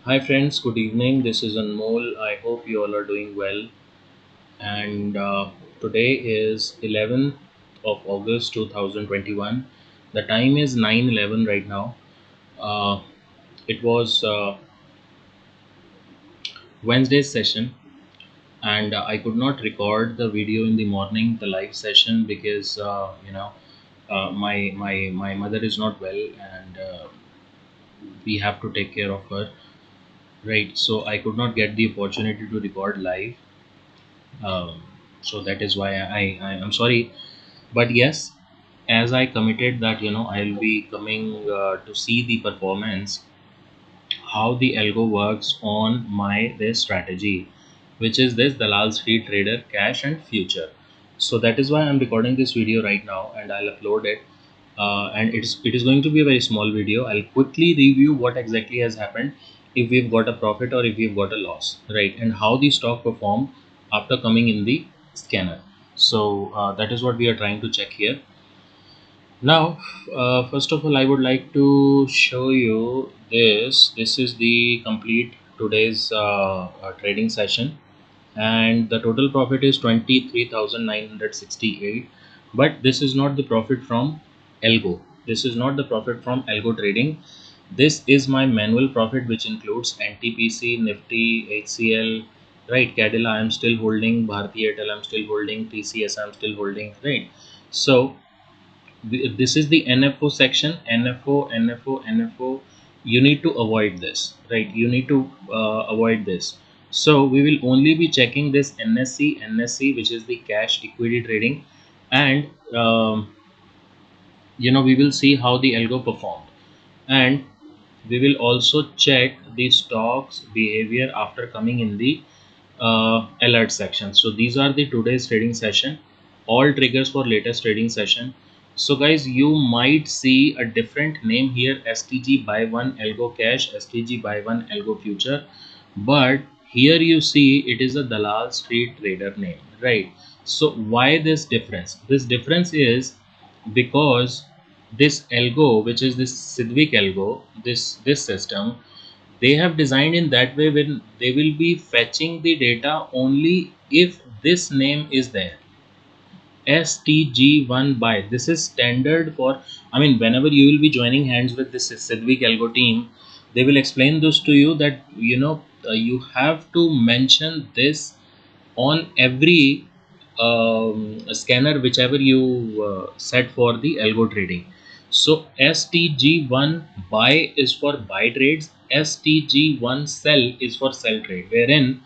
Hi friends, good evening. This is Anmol. I hope you all are doing well. And today is 11th of August 2021. The time is 9:11 right now. Uh, it was Wednesday's session, and I could not record the video in the morning, the live session, because my mother is not well, and we have to take care of her. Right, so I could not get the opportunity to record live. So that is why I am sorry, but yes, as I committed that I'll be coming to see the performance, how the algo works on my this strategy, which is this Dalal Street Trader Cash and Future. So that is why I'm recording this video right now, and I'll upload it. And it is going to be a very small video. I'll quickly review what exactly has happened, if we've got a profit or if we've got a loss, right, and how the stock performed after coming in the scanner. So that is what we are trying to check here. Now, first of all, I would like to show you this. This is the complete today's trading session, and the total profit is 23,968. But this is not the profit from Algo. This is not the profit from Algo trading. This is my manual profit, which includes NTPC, Nifty, HCL, right? Cadila, I'm still holding. Bharti Airtel, I'm still holding. TCS, I'm still holding, right? So this is the NFO section. NFO. You need to avoid this, right? You need to avoid this. So we will only be checking this NSE, which is the cash equity trading, and we will see how the algo performed, and we will also check the stocks behavior after coming in the alert section. So these are the today's trading session, all triggers for latest trading session. So guys, you might see a different name here: STG buy one algo cash, STG buy one algo future. But here you see it is a Dalal Street Trader name, right? So why this difference? This difference is because this algo, which is this Sidvik algo, this system, they have designed in that way when they will be fetching the data only if this name is there. STG1 by, this is standard for, I mean, whenever you will be joining hands with this Sidvik algo team, they will explain this to you that you have to mention this on every scanner whichever you set for the algo trading. So STG1 buy is for buy trades, STG1 sell is for sell trade, wherein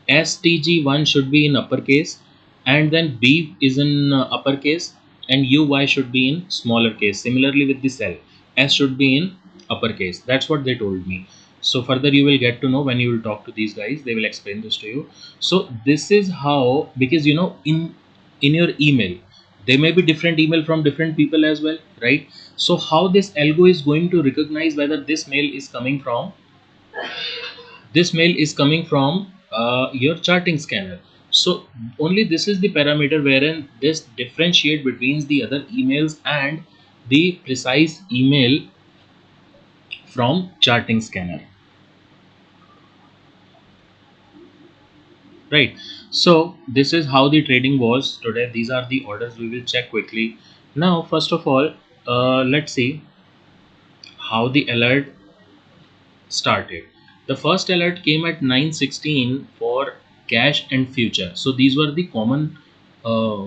STG1 should be in uppercase, and then B is in uppercase, and UY should be in smaller case. Similarly with the cell, S should be in uppercase. That's what they told me. So further you will get to know when you will talk to these guys. They will explain this to you. So this is how, because in your email there may be different email from different people as well, right? So how this algo is going to recognize whether this mail is coming from your charting scanner. So only this is the parameter wherein this differentiate between the other emails and the precise email from charting scanner, right? So this is how the trading was today. These are the orders. We will check quickly. Now first of all, let's see how the alert started. The first alert came at 9:16 for cash and future. So these were the common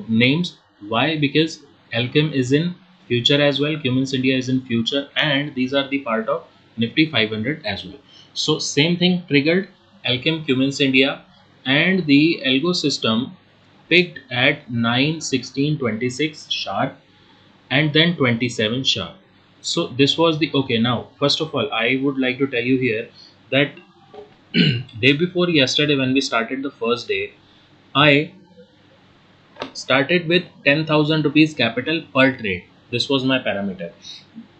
names. Why? Because Alchem is in future as well, Cummins India is in future, and these are the part of Nifty 500 as well. So same thing triggered Alchem, Cummins India, and the algo system picked at 9:16:26 sharp, and then 27 sharp. So this was the okay. Now first of all, I would like to tell you here that day before yesterday, when we started the first day, I started with 10,000 rupees capital per trade. This was my parameter.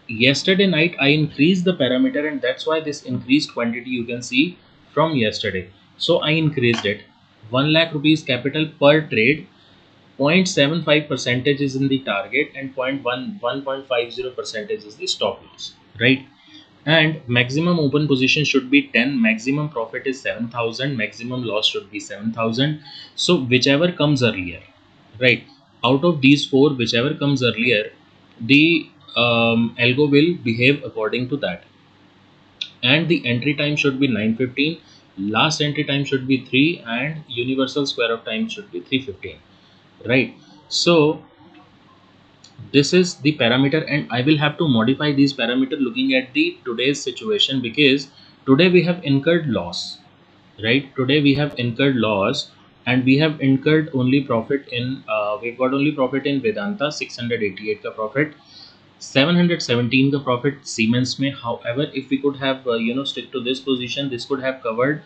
Yesterday night I increased the parameter, and that's why this increased quantity you can see from yesterday. So I increased it 1 lakh rupees capital per trade. 0.75 percentage is in the target, and 0.11 1.50 percentage is the stop loss, right? and maximum open position should be 10, maximum profit is 7,000, maximum loss should be 7,000. So whichever comes earlier, right, out of these four, whichever comes earlier, the algo will behave according to that. And the entry time should be 9:15, last entry time should be 3, and universal square of time should be 3:15, right? So this is the parameter, and I will have to modify these parameter looking at the today's situation, because today we have incurred loss, right? Today we have incurred loss, and we have incurred only profit in we've got only profit in Vedanta, 688 ka profit, 717 ka profit Siemens mein. However, if we could have stick to this position, this could have covered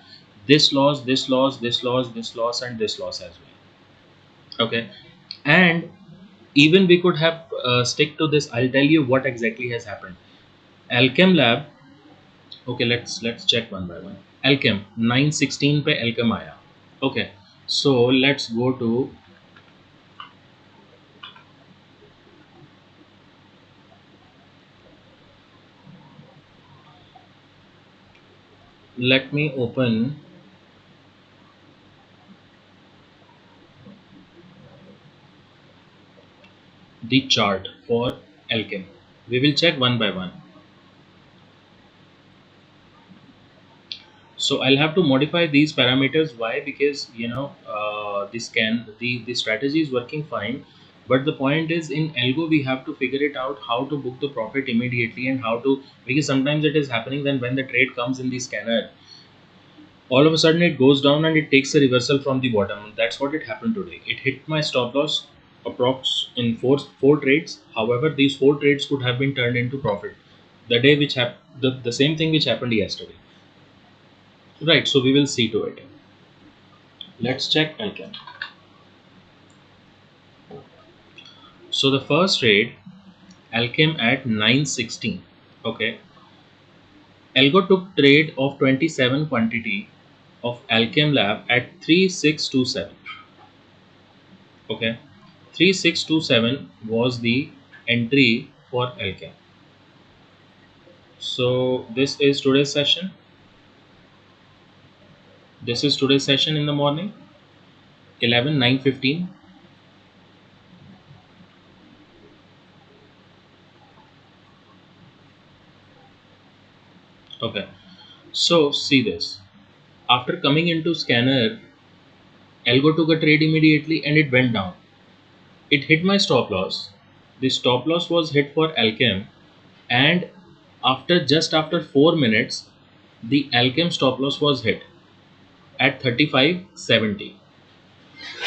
this loss, this loss, this loss, this loss, and this loss as well. Okay, and even we could have stick to this. I'll tell you what exactly has happened. Alchem Lab. Okay, let's check one by one. Alchem 916 पे Alchem आया. Okay, so let's go to, let me open the chart for Alchem. We will check one by one. So I'll have to modify these parameters. Why? Because the strategy is working fine, but the point is, in algo we have to figure it out how to book the profit immediately, and how to, because sometimes it is happening then when the trade comes in the scanner, all of a sudden it goes down and it takes a reversal from the bottom. That's what it happened today. It hit my stop loss approx in four trades. However, these four trades could have been turned into profit the day which the same thing which happened yesterday. Right, so we will see to it. Let's check Alchem. So the first trade, Alchem at 916. Okay. Algo took trade of 27 quantity of Alchem Lab at 3627. Okay. 3627 was the entry for Alchem. So this is today's session. This is today's session in the morning. 11:9:15. Okay. So see this. After coming into scanner, Algo took a trade immediately and it went down. It hit my stop loss. The stop loss was hit for Alchem, and after 4 minutes, the Alchem stop loss was hit at 35.70.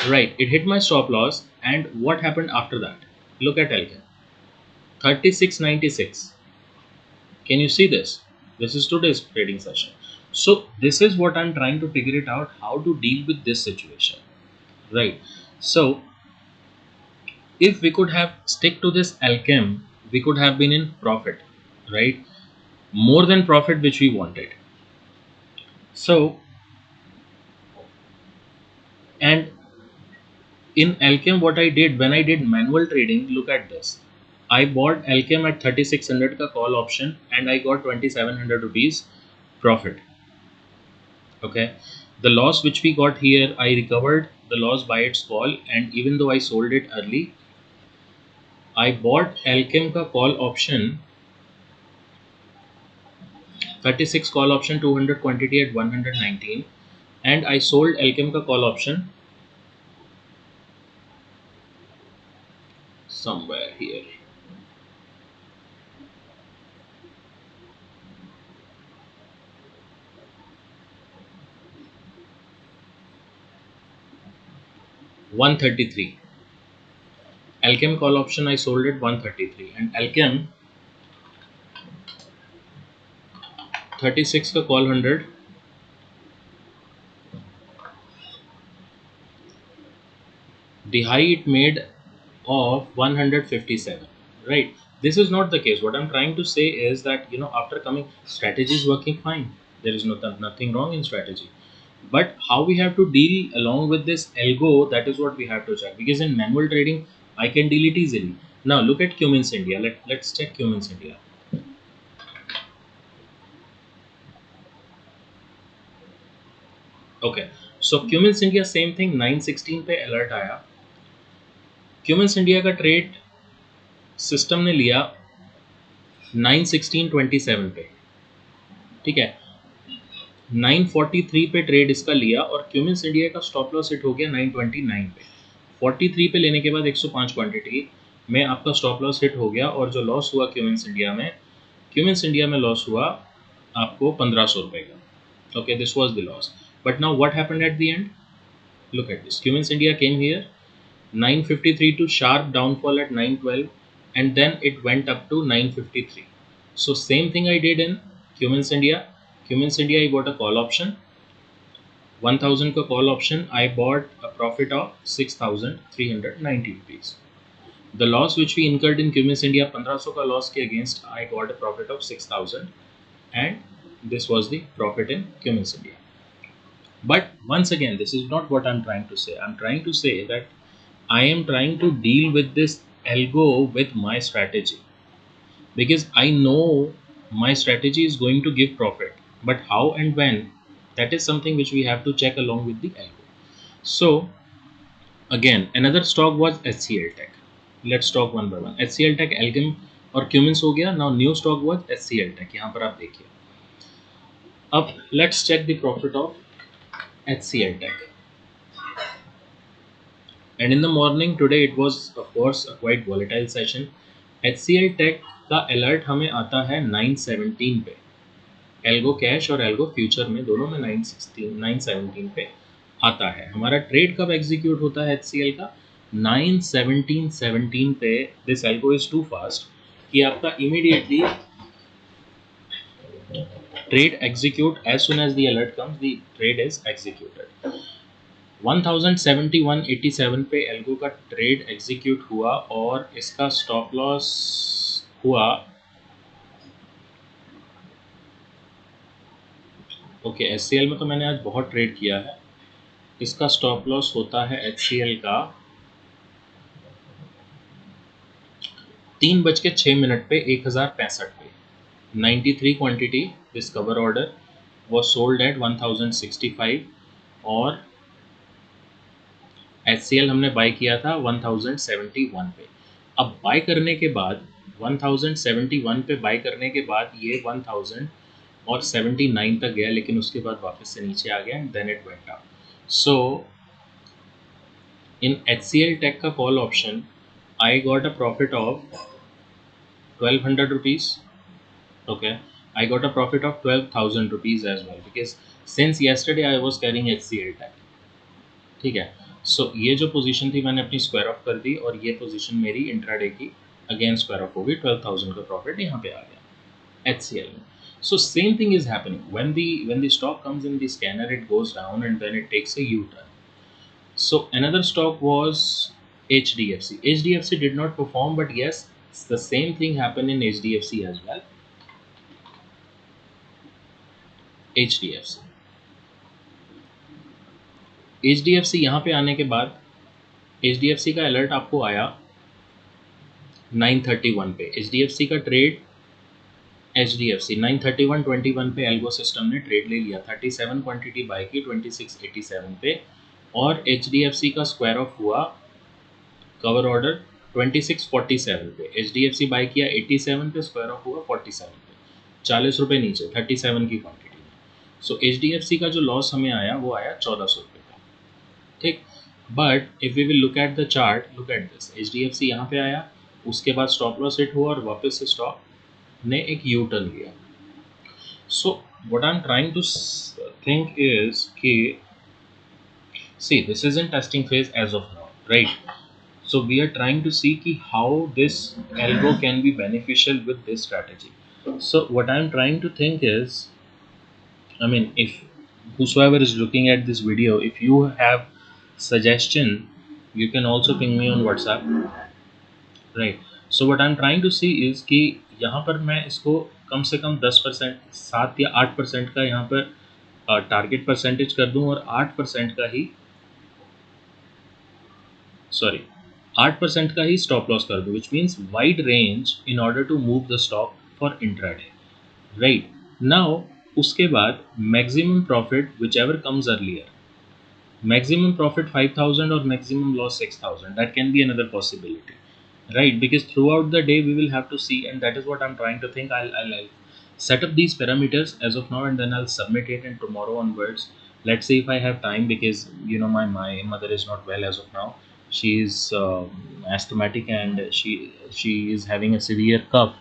Right, it hit my stop loss, and what happened after that? Look at Alchem, 36.96. Can you see this? This is today's trading session. So this is what I'm trying to figure it out, how to deal with this situation. Right. So if we could have stick to this Alchem, we could have been in profit, right? More than profit which we wanted. So, and in Alchem, what I did when I did manual trading, look at this. I bought Alchem at 3600 ka call option, and I got 2700 rupees profit. Okay. The loss which we got here, I recovered the loss by its call, and even though I sold it early, I bought Alchem ka call option 36 call option 200 quantity at 119, and I sold Alchem ka call option somewhere here. $133. Alchem call option I sold it 133, and Alchem 36 ka call 100, the high it made of 157, right? This is not the case. What I'm trying to say is that, after coming, strategy is working fine. There is nothing wrong in strategy, but how we have to deal along with this algo, that is what we have to check, because in manual trading I can deal it easily. Now look at Cummins India. Let's check Cummins India. Okay, so Cummins India same thing, 916 पे alert आया। Cummins India का trade system ने लिया 91627 पे, ठीक है। 943 पे trade इसका लिया और क्यूमिंस इंडिया का स्टॉप लॉस हिट हो गया 929 पे। 43 पे लेने के बाद 105 क्वांटिटी में आपका स्टॉप लॉस हिट हो गया, और जो लॉस हुआ क्यूमिंस इंडिया में लॉस हुआ आपको 1500 रुपये का। Okay, this was the loss. But now what happened at the and? Look at this. Cummins India came here 953 to sharp downfall at 912, and then it went up to 953. So same thing I did in Cummins India. Cummins India, I bought a call option, 1000 का call option. I bought a profit of 6390 rupees. The loss which we incurred in Cummins India, 1500 का loss के against I got a profit of 6000, and this was the profit in Cummins India. But once again, this is not what I'm trying to say. I'm trying to say that I am trying to deal with this algo with my strategy, because I know my strategy is going to give profit. But how and when, that is something which we have to check along with the algo. So again, another stock was HCL Tech. Let's talk one by one. HCL Tech, Algem और Cummins हो गया. Now new stock was HCL Tech. यहाँ पर आप देखिए. अब let's check the profit of HCL Tech. And in the morning today it was of course a quite volatile session. HCL Tech का alert हमें आता है 917 पे, एल्गो कैश और एल्गो फ्यूचर में दोनों में 917 पे आता है। हमारा ट्रेड कब एग्जीक्यूट होता है HCL का? 917 पे। This algo is too fast कि आपका immediately trade execute as soon as the alert comes, the trade is executed. 1071.87 पे एल्गो का ट्रेड एग्जीक्यूट हुआ और इसका स्टॉप लॉस हुआ, ओके HCL में तो मैंने आज बहुत ट्रेड किया है। इसका स्टॉप लॉस होता है HCL का 3:06 पे 1065 पे। 93 quantity, this cover order was sold at 1065 और HCL हमने बाय किया था 1071 पे। अब बाय करने के बाद 1071 पे बाय करने के बाद ये 1000 और 79 तक गया, लेकिन उसके बाद वापस से नीचे आ गया and then it went up. So in HCL Tech का call option I got a profit of 1200 rupees. Okay, I got a profit of 12,000 rupees as well, because since yesterday I was carrying HCL Tech. ठीक है, सो ये जो position थी मैंने अपनी square of कर दी और ये पोजीशन मेरी इंट्राडे की अगेन स्क्वायर ऑफ होगी। 12,000 का प्रॉफिट यहाँ पे आ गया HCL में। So same thing is happening when the stock comes in the scanner, it goes down and then it takes a U-turn. So another stock was HDFC. HDFC did not perform, but yes, the same thing happened in HDFC as well. HDFC यहाँ पे आने के बाद HDFC का alert आपको आया 931 पे। HDFC का ट्रेड HDFC 931.21 पे एल्गो सिस्टम ने ट्रेड ले लिया, 37 क्वांटिटी बाय की 2687 पे, और HDFC का स्क्वायर ऑफ हुआ कवर ऑर्डर 2647 पे। HDFC बाय किया 87 पे, स्क्वायर ऑफ हुआ 47 पे, 40 रुपये नीचे 37 की क्वांटिटी में। सो HDFC का जो लॉस हमें आया वो आया 1400 रुपये का, ठीक। But if we will look at the chart, look at this, HDFC यहाँ पे आया, उसके बाद स्टॉप लॉस हिट हुआ और वापस से स्टॉक ने एक यू टर्न लिया। So what I am trying to think is कि see this is in testing phase as of now, right? So we are trying to see ki how this algo can be beneficial with this strategy. So what I'm trying to think is, I mean, if whosoever is looking at this video, if you have suggestion, you can also ping me on WhatsApp, right? So what I'm trying to see is कि यहाँ पर मैं इसको कम से कम 10%, 7 या 8% का यहाँ पर टारगेट परसेंटेज कर दूँ और 8% का ही, सॉरी 8% का ही स्टॉप लॉस कर दूँ, which means wide range in order to move the stock for intraday, right? Now उसके बाद maximum profit whichever comes earlier, maximum profit 5,000 or maximum loss 6,000, that can be another possibility, right? Because throughout the day we will have to see, and that is what I'm trying to think. I'll set up these parameters as of now, and then I'll submit it, and tomorrow onwards, let's see if I have time, because my mother is not well as of now. She is asthmatic, and she is having a severe cough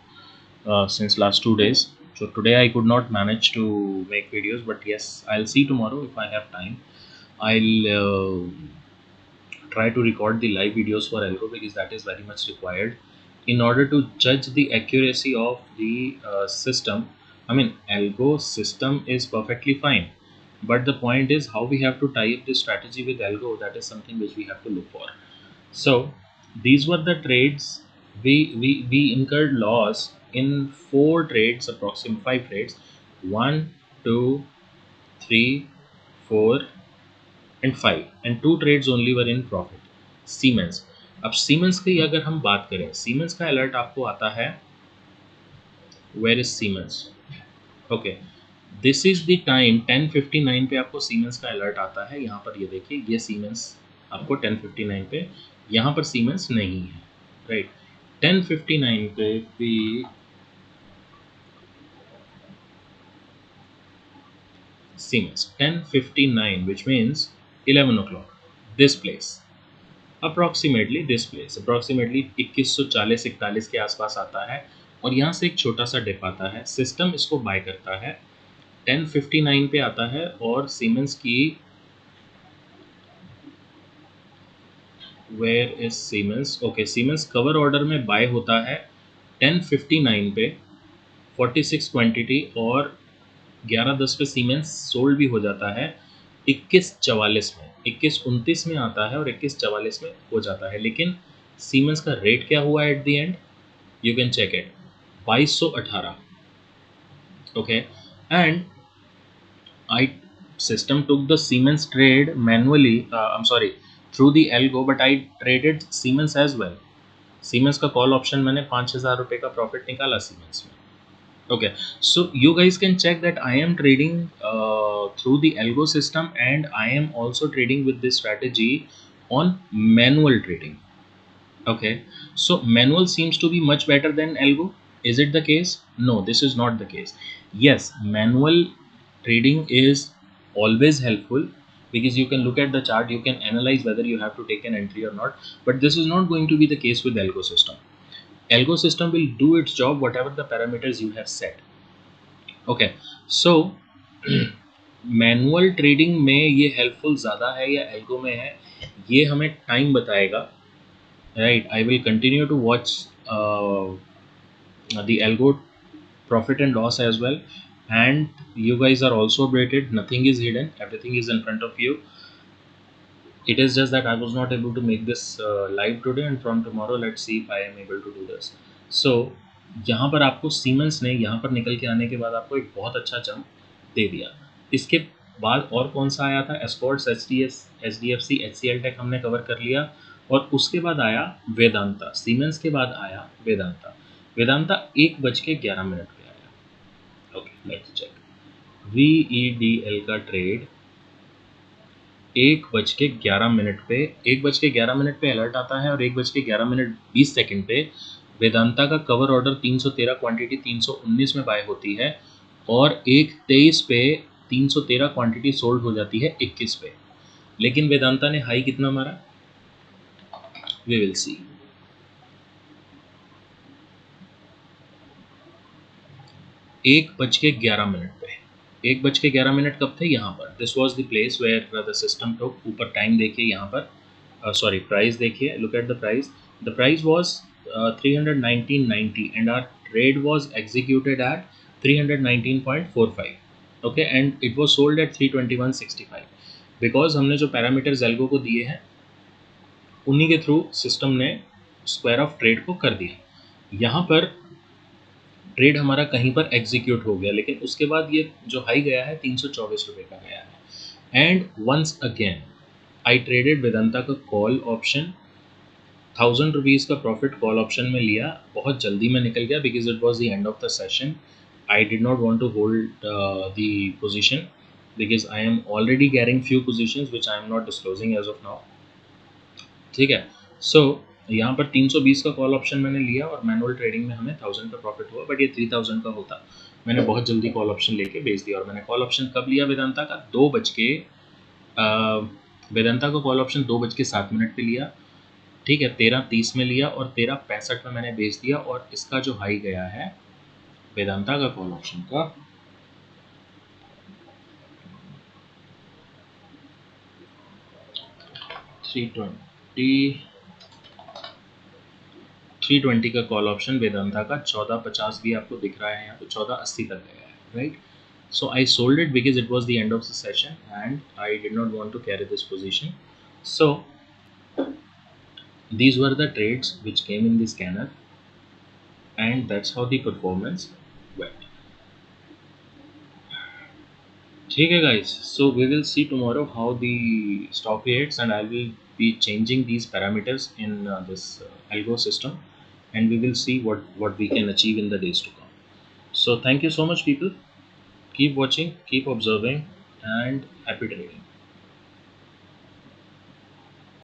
since last 2 days. So today I could not manage to make videos, but yes, I'll see tomorrow if I have time. I'll try to record the live videos for Algo, because that is very much required in order to judge the accuracy of the system. I mean, Algo system is perfectly fine, but the point is how we have to tie up the strategy with Algo. That is something which we have to look for. So these were the trades. We incurred loss in 4 trades, approximately 5 trades. 1, 2, 3, 4 and 5, and 2 trades only were in profit. Siemens, अब siemens की अगर हम बात करें, siemens का alert आपको आता है, where is Siemens, okay, this is the time 10:59 पे आपको सीमेंस का अलर्ट आता है. यहाँ पर ये देखिए, ये सीमेंस आपको 10:59 पे, यहाँ पर सीमेंस नहीं है, राइट. 10:59 पे भी Siemens 10:59, which means 11 o'clock, this place, approximately this place, approximately 2140-41 के आसपास आता है, और यहाँ से एक छोटा सा डिप आता है. सिस्टम इसको बाय करता है, 10:59 पे आता है, और सीमेंस की, where is Siemens, okay, Siemens cover order में बाय होता है 10:59 पे 46 क्वांटिटी, और 11:10 पे सीमेंस सोल्ड भी हो जाता है 21:44 में, 21:29 में आता है और 21:44 में हो जाता है. लेकिन सीमेंस का रेट क्या हुआ at the end, you can check it, 2218. Okay, and I system took the Siemens trade manually, I'm sorry, through the algo, but I traded Siemens as well. Siemens का कॉल ऑप्शन मैंने 5,000 रुपये का profit निकाला Siemens में. Okay, so you guys can check that I am trading through the algo system, and I am also trading with this strategy on manual trading. Okay, so manual seems to be much better than algo. Is it the case? No, this is not the case. Yes, manual trading is always helpful, because you can look at the chart, you can analyze whether you have to take an entry or not, but this is not going to be the case with algo system. Algo system will do its job whatever the parameters you have set. Okay, so manual trading में ये helpful ज़्यादा है या algo में है, ये हमें time बताएगा, right. I will continue to watch the algo profit and loss as well, and you guys are also updated. Nothing is hidden, everything is in front of you. It is just that I was not able to make this live today, and from tomorrow let's see if I am able to do this. So यहाँ पर आपको siemens ने यहाँ पर निकल के आने के बाद आपको एक बहुत अच्छा जंप दे दिया. इसके बाद और कौन सा आया था, एस्कॉर्ट्स, HDFC, HCL टेक हमने कवर कर लिया, और उसके बाद आया वेदांता. सीमेंस के बाद आया वेदांता. वेदांता 1:11 पे आया. Okay, let's check. VEDL का ट्रेड 1:11 पे, 1:11 पे अलर्ट आता है, और 1:11:20 पे वेदांता का कवर ऑर्डर 313 क्वांटिटी 319 में बाय होती है, और 1:23 पे 313 क्वांटिटी सोल्ड हो जाती है 21 पे. लेकिन वेदांता ने हाई कितना मारा, वी विल सी. 1:11 पे, 1:11 कब थे, यहाँ पर, this was the place where the system took. ऊपर टाइम देखिए, यहाँ पर सॉरी प्राइस देखिए, look at the price. The price was 319.90 and our trade was executed at 319.45. okay, and it was sold at 321.65 because हमने जो parameters algo को दिए हैं उन्हीं के थ्रू सिस्टम ने स्क्वायर ऑफ ट्रेड को कर दिया. यहाँ पर ट्रेड हमारा कहीं पर एग्जीक्यूट हो गया, लेकिन उसके बाद ये जो हाई गया है 324 रुपये का गया है. And once again I traded Vedanta का कॉल ऑप्शन, 1,000 रुपीज़ का प्रॉफिट कॉल ऑप्शन में लिया. बहुत जल्दी में निकल गया because it was the end of the session, I did not want to hold the position because I am already carrying few positions which I am not disclosing as of now. ठीक है. सो यहाँ पर 320 का call option मैंने लिया और manual trading में हमें 1000 का प्रॉफिट हुआ, बट ये 3000 का होता. मैंने बहुत जल्दी कॉल ऑप्शन लेके बेच दिया. और मैंने कॉल ऑप्शन कब लिया वेदांता का? 2 बज के वेदांता का कॉल ऑप्शन 2 बज के 7 मिनट पे लिया. ठीक है, 13:30 में लिया और 13:65 में मैंने बेच दिया. और इसका जो हाई गया है वेदांता का कॉल ऑप्शन का, 320 320 का कॉल ऑप्शन वेदांता का 1450 भी आपको दिख रहा है यहाँ पे, 1480 तक गया है, right. So I sold it because it was the end of the session and I did not want to carry this position. So these were the trades which came in the scanner, and that's how the performance went. Okay guys, so we will see tomorrow how the stock reacts, and I will be changing these parameters in this algo system, and we will see what we can achieve in the days to come. So thank you so much people. Keep watching, keep observing, and happy trading.